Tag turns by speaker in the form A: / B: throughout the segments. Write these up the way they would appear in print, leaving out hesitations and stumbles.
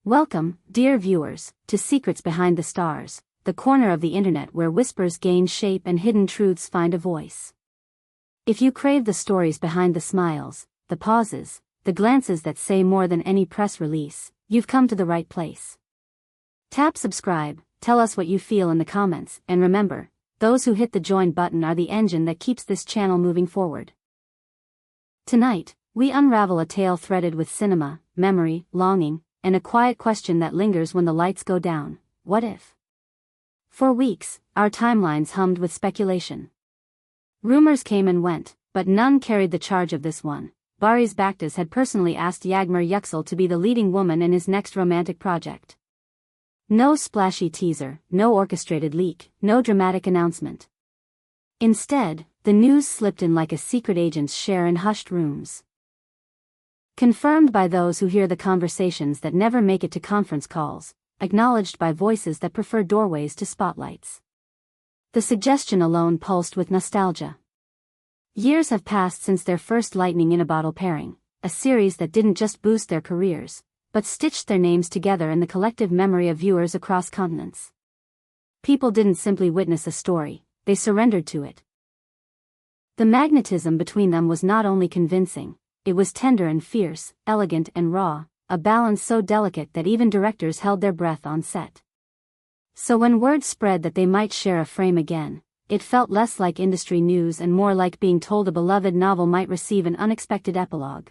A: Welcome, dear viewers, to Secrets Behind the Stars, the corner of the internet where whispers gain shape and hidden truths find a voice. If you crave the stories behind the smiles, the pauses, the glances that say more than any press release, you've come to the right place. Tap subscribe, tell us what you feel in the comments, and remember, those who hit the join button are the engine that keeps this channel moving forward. Tonight, we unravel a tale threaded with cinema, memory, longing, and a quiet question that lingers when the lights go down: what if? For weeks, our timelines hummed with speculation. Rumors came and went, but none carried the charge of this one. Baktaş had personally asked Yüksel to be the leading woman in his next romantic project. No splashy teaser, no orchestrated leak, no dramatic announcement. Instead, the news slipped in like a secret agent's share in hushed rooms. Confirmed by those who hear the conversations that never make it to conference calls, acknowledged by voices that prefer doorways to spotlights. The suggestion alone pulsed with nostalgia. Years have passed since their first lightning-in-a-bottle pairing, a series that didn't just boost their careers, but stitched their names together in the collective memory of viewers across continents. People didn't simply witness a story, they surrendered to it. The magnetism between them was not only convincing, it was tender and fierce, elegant and raw, a balance so delicate that even directors held their breath on set. So when word spread that they might share a frame again, it felt less like industry news and more like being told a beloved novel might receive an unexpected epilogue.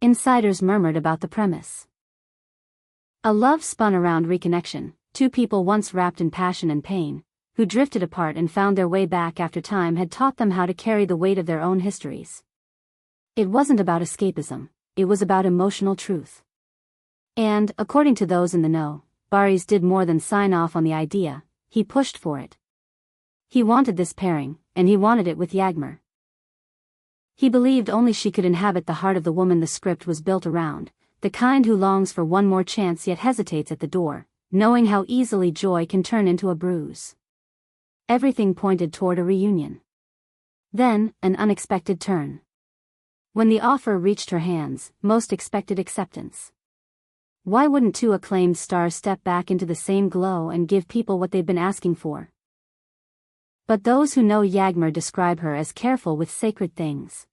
A: Insiders murmured about the premise. A love spun around reconnection, two people once wrapped in passion and pain, who drifted apart and found their way back after time had taught them how to carry the weight of their own histories. It wasn't about escapism, it was about emotional truth. And, according to those in the know, Barış did more than sign off on the idea, he pushed for it. He wanted this pairing, and he wanted it with Yağmur. He believed only she could inhabit the heart of the woman the script was built around, the kind who longs for one more chance yet hesitates at the door, knowing how easily joy can turn into a bruise. Everything pointed toward a reunion. Then, an unexpected turn. When the offer reached her hands, most expected acceptance. Why wouldn't two acclaimed stars step back into the same glow and give people what they've been asking for? But those who know Yağmur describe her as careful with sacred things.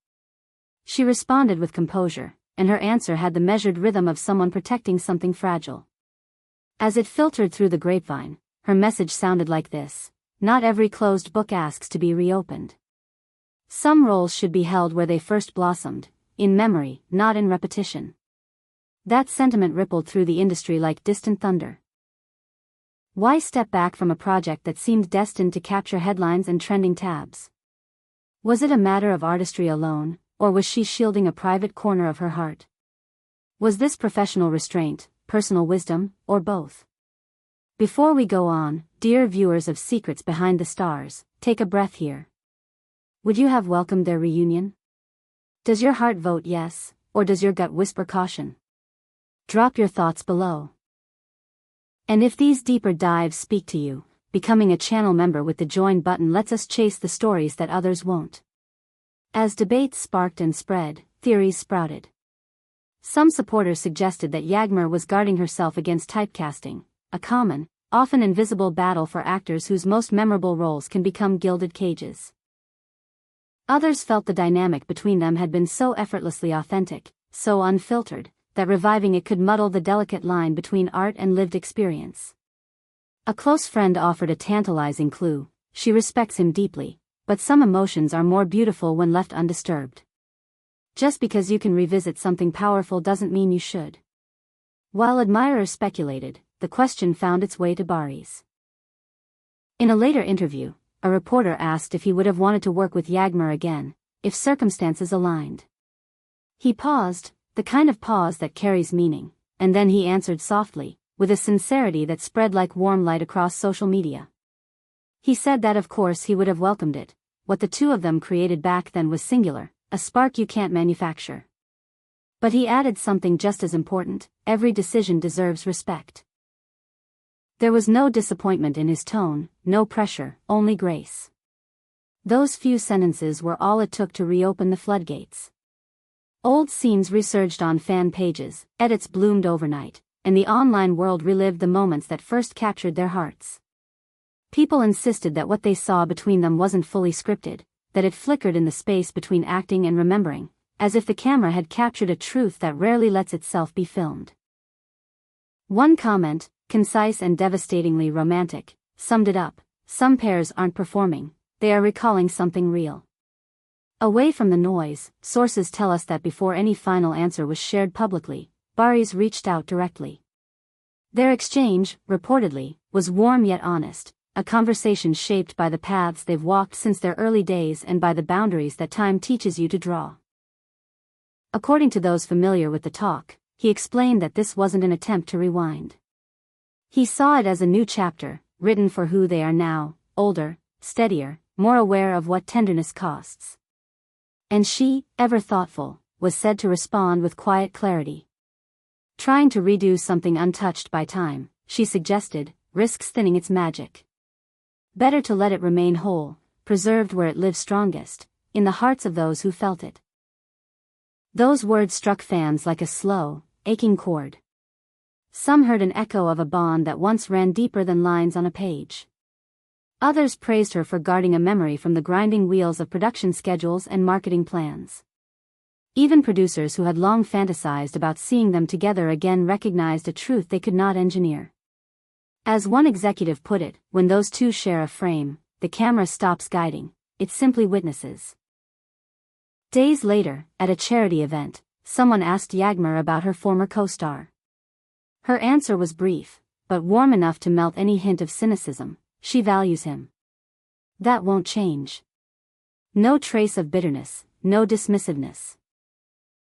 A: She responded with composure, and her answer had the measured rhythm of someone protecting something fragile. As it filtered through the grapevine, her message sounded like this: not every closed book asks to be reopened. Some roles should be held where they first blossomed, in memory, not in repetition. That sentiment rippled through the industry like distant thunder. Why step back from a project that seemed destined to capture headlines and trending tabs? Was it a matter of artistry alone, or was she shielding a private corner of her heart? Was this professional restraint, personal wisdom, or both? Before we go on, dear viewers of Secrets Behind the Stars, take a breath here. Would you have welcomed their reunion? Does your heart vote yes, or does your gut whisper caution? Drop your thoughts below. And if these deeper dives speak to you, becoming a channel member with the join button lets us chase the stories that others won't. As debates sparked and spread, theories sprouted. Some supporters suggested that Yağmur was guarding herself against typecasting, a common, often invisible battle for actors whose most memorable roles can become gilded cages. Others felt the dynamic between them had been so effortlessly authentic, so unfiltered, that reviving it could muddle the delicate line between art and lived experience. A close friend offered a tantalizing clue: she respects him deeply, but some emotions are more beautiful when left undisturbed. Just because you can revisit something powerful doesn't mean you should. While admirers speculated, the question found its way to Barış. In a later interview, a reporter asked if he would have wanted to work with Yağmur again, if circumstances aligned. He paused, the kind of pause that carries meaning, and then he answered softly, with a sincerity that spread like warm light across social media. He said that of course he would have welcomed it. What the two of them created back then was singular, a spark you can't manufacture. But he added something just as important: every decision deserves respect. There was no disappointment in his tone, no pressure, only grace. Those few sentences were all it took to reopen the floodgates. Old scenes resurged on fan pages, edits bloomed overnight, and the online world relived the moments that first captured their hearts. People insisted that what they saw between them wasn't fully scripted, that it flickered in the space between acting and remembering, as if the camera had captured a truth that rarely lets itself be filmed. One comment, concise and devastatingly romantic, summed it up: some pairs aren't performing, they are recalling something real. Away from the noise, sources tell us that before any final answer was shared publicly, Barış reached out directly. Their exchange, reportedly, was warm yet honest, a conversation shaped by the paths they've walked since their early days and by the boundaries that time teaches you to draw. According to those familiar with the talk, he explained that this wasn't an attempt to rewind. He saw it as a new chapter, written for who they are now, older, steadier, more aware of what tenderness costs. And she, ever thoughtful, was said to respond with quiet clarity. Trying to redo something untouched by time, she suggested, risks thinning its magic. Better to let it remain whole, preserved where it lives strongest, in the hearts of those who felt it. Those words struck fans like a slow, aching chord. Some heard an echo of a bond that once ran deeper than lines on a page. Others praised her for guarding a memory from the grinding wheels of production schedules and marketing plans. Even producers who had long fantasized about seeing them together again recognized a truth they could not engineer. As one executive put it, when those two share a frame, the camera stops guiding, it simply witnesses. Days later, at a charity event, someone asked Yağmur about her former co-star. Her answer was brief, but warm enough to melt any hint of cynicism: she values him. That won't change. No trace of bitterness, no dismissiveness.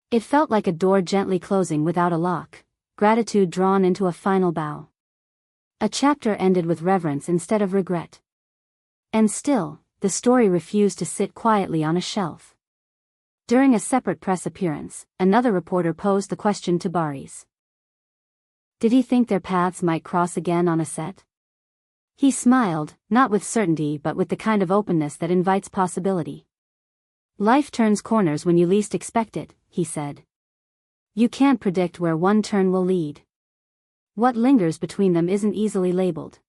A: It felt like a door gently closing without a lock, gratitude drawn into a final bow. A chapter ended with reverence instead of regret. And still, the story refused to sit quietly on a shelf. During a separate press appearance, another reporter posed the question to Barış. Did he think their paths might cross again on a set? He smiled, not with certainty but with the kind of openness that invites possibility. Life turns corners when you least expect it, he said. You can't predict where one turn will lead. What lingers between them isn't easily labeled.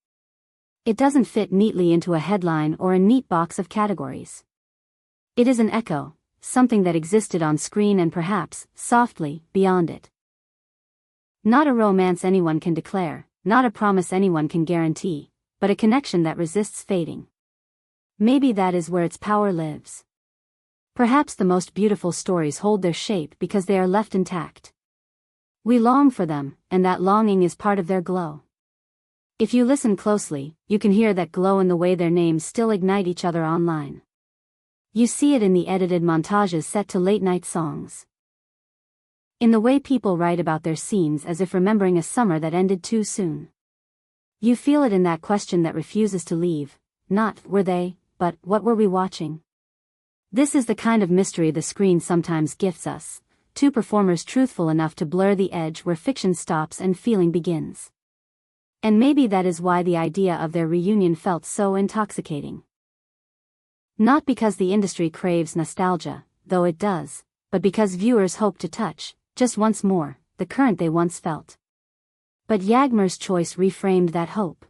A: It doesn't fit neatly into a headline or a neat box of categories. It is an echo, something that existed on screen and perhaps, softly, beyond it. Not a romance anyone can declare, not a promise anyone can guarantee, but a connection that resists fading. Maybe that is where its power lives. Perhaps the most beautiful stories hold their shape because they are left intact. We long for them, and that longing is part of their glow. If you listen closely, you can hear that glow in the way their names still ignite each other online. You see it in the edited montages set to late-night songs. In the way people write about their scenes as if remembering a summer that ended too soon. You feel it in that question that refuses to leave, not were they, but what were we watching? This is the kind of mystery the screen sometimes gifts us, two performers truthful enough to blur the edge where fiction stops and feeling begins. And maybe that is why the idea of their reunion felt so intoxicating. Not because the industry craves nostalgia, though it does, but because viewers hope to touch, just once more, the current they once felt. But Yağmur's choice reframed that hope.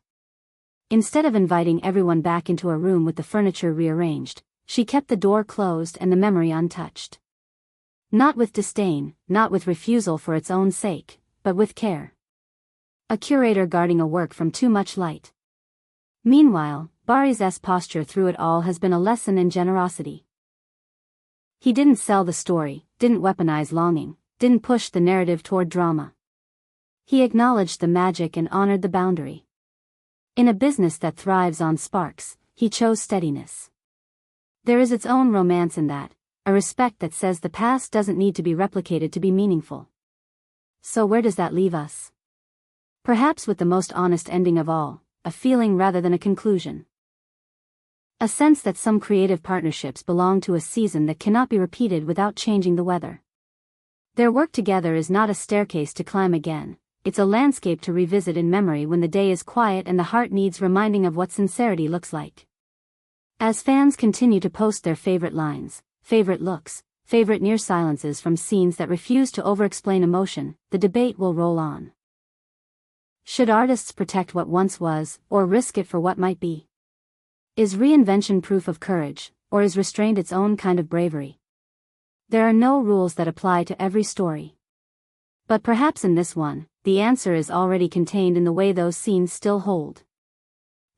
A: Instead of inviting everyone back into a room with the furniture rearranged, she kept the door closed and the memory untouched. Not with disdain, not with refusal for its own sake, but with care. A curator guarding a work from too much light. Meanwhile, Barış's posture through it all has been a lesson in generosity. He didn't sell the story, didn't weaponize longing, didn't push the narrative toward drama. He acknowledged the magic and honored the boundary. In a business that thrives on sparks, he chose steadiness. There is its own romance in that, a respect that says the past doesn't need to be replicated to be meaningful. So where does that leave us? Perhaps with the most honest ending of all, a feeling rather than a conclusion. A sense that some creative partnerships belong to a season that cannot be repeated without changing the weather. Their work together is not a staircase to climb again, it's a landscape to revisit in memory when the day is quiet and the heart needs reminding of what sincerity looks like. As fans continue to post their favorite lines, favorite looks, favorite near silences from scenes that refuse to over-explain emotion, the debate will roll on. Should artists protect what once was, or risk it for what might be? Is reinvention proof of courage, or is restraint its own kind of bravery? There are no rules that apply to every story. But perhaps in this one, the answer is already contained in the way those scenes still hold.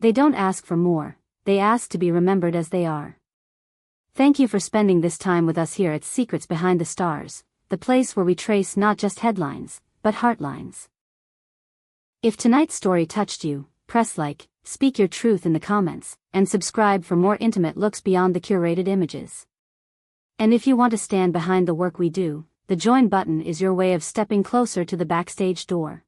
A: They don't ask for more, they ask to be remembered as they are. Thank you for spending this time with us here at Secrets Behind the Stars, the place where we trace not just headlines, but heartlines. If tonight's story touched you, press like, speak your truth in the comments, and subscribe for more intimate looks beyond the curated images. And if you want to stand behind the work we do, the join button is your way of stepping closer to the backstage door.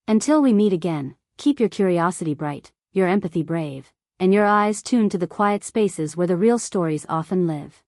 A: Until we meet again, keep your curiosity bright, your empathy brave, and your eyes tuned to the quiet spaces where the real stories often live.